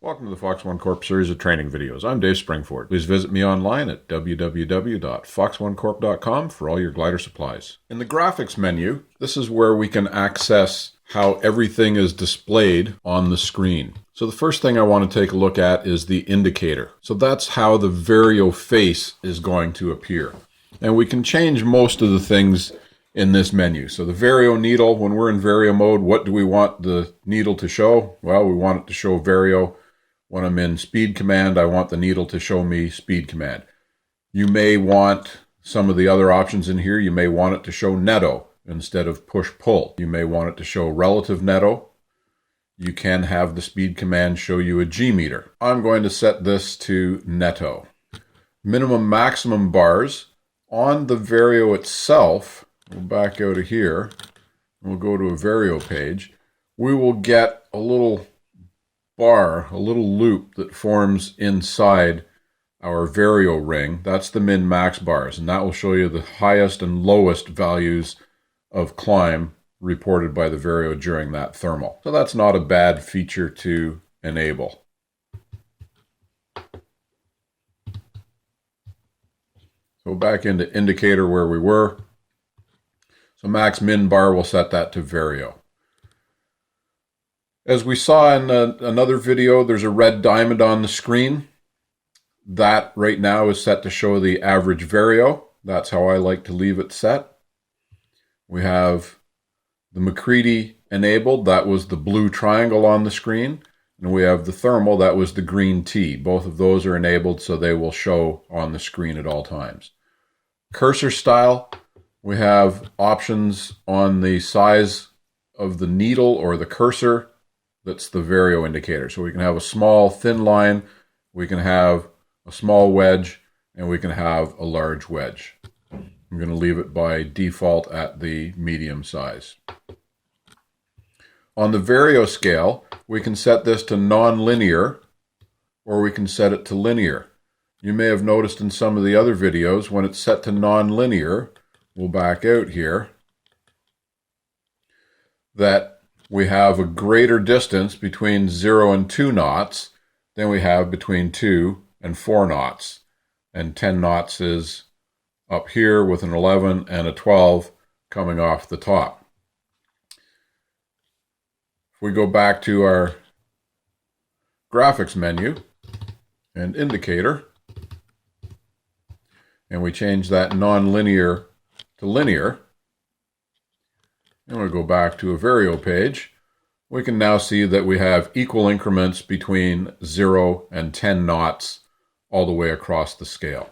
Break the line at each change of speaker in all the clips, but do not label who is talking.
Welcome to the Fox One Corp series of training videos. I'm Dave Springford. Please visit me online at www.foxonecorp.com for all your glider supplies. In the graphics menu, this is where we can access how everything is displayed on the screen. So the first thing I want to take a look at is the indicator. So that's how the Vario face is going to appear. And we can change most of the things in this menu. So the Vario needle, when we're in Vario mode, what do we want the needle to show? Well, we want it to show Vario. When I'm in speed command, I want the needle to show me speed command. You may want some of the other options in here. You may want it to show netto instead of push-pull. You may want it to show relative netto. You can have the speed command show you a G meter. I'm going to set this to netto. Minimum maximum bars on the Vario itself. We'll back out of here. We'll go to a Vario page. We will get a little bar, a little loop that forms inside our Vario ring. That's the min-max bars, and that will show you the highest and lowest values of climb reported by the Vario during that thermal. So that's not a bad feature to enable. So back into indicator where we were. So max min bar, we'll set that to Vario. As we saw in another video, there's a red diamond on the screen. That right now is set to show the average Vario. That's how I like to leave it set. We have the MacCready enabled. That was the blue triangle on the screen. And we have the thermal. That was the green T. Both of those are enabled, so they will show on the screen at all times. Cursor style, we have options on the size of the needle or the cursor. That's the Vario indicator. So we can have a small thin line, we can have a small wedge, and we can have a large wedge. I'm going to leave it by default at the medium size. On the Vario scale, we can set this to non-linear, or we can set it to linear. You may have noticed in some of the other videos, when it's set to non-linear, we'll back out here, that we have a greater distance between 0 and 2 knots than we have between 2 and 4 knots. And 10 knots is up here with an 11 and a 12 coming off the top. If we go back to our graphics menu and indicator, and we change that non-linear to linear, and we go back to a Vario page, we can now see that we have equal increments between 0 and 10 knots all the way across the scale.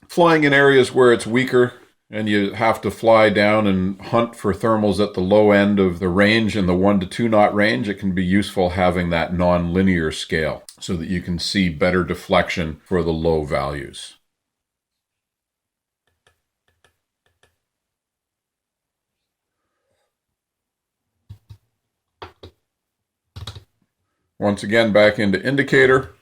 Flying in areas where it's weaker and you have to fly down and hunt for thermals at the low end of the range in the 1 to 2 knot range, it can be useful having that non-linear scale so that you can see better deflection for the low values. Once again, back into indicator.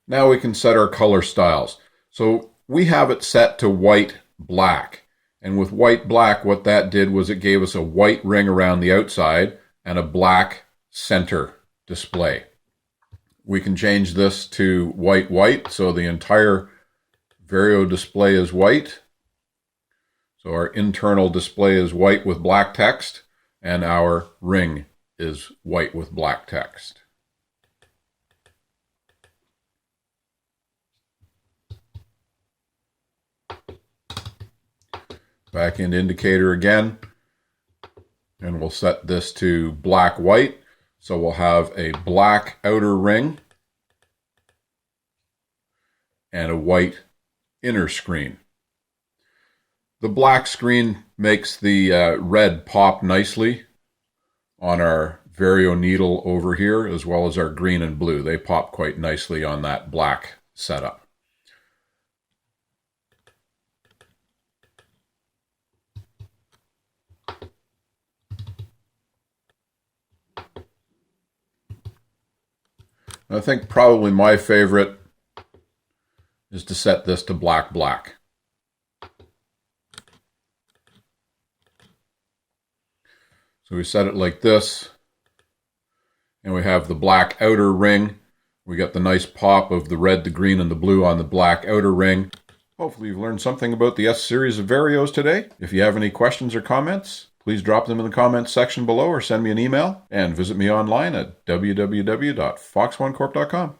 Now we can set our color styles. So we have it set to white, black. And with white, black, what that did was it gave us a white ring around the outside and a black center display. We can change this to white, white, so the entire Vario display is white. So our internal display is white with black text, and our ring is white with black text. Back into indicator again, and we'll set this to black white. So we'll have a black outer ring and a white inner screen. The black screen makes the red pop nicely on our Vario needle over here, as well as our green and blue. They pop quite nicely on that black setup. I think probably my favorite is to set this to black, black. So we set it like this, And we have the black outer ring. We got the nice pop of the red, the green, and the blue on the black outer ring. Hopefully you've learned something about the S-series of Varios today. If you have any questions or comments, please drop them in the comments section below or send me an email, and visit me online at www.fox1corp.com.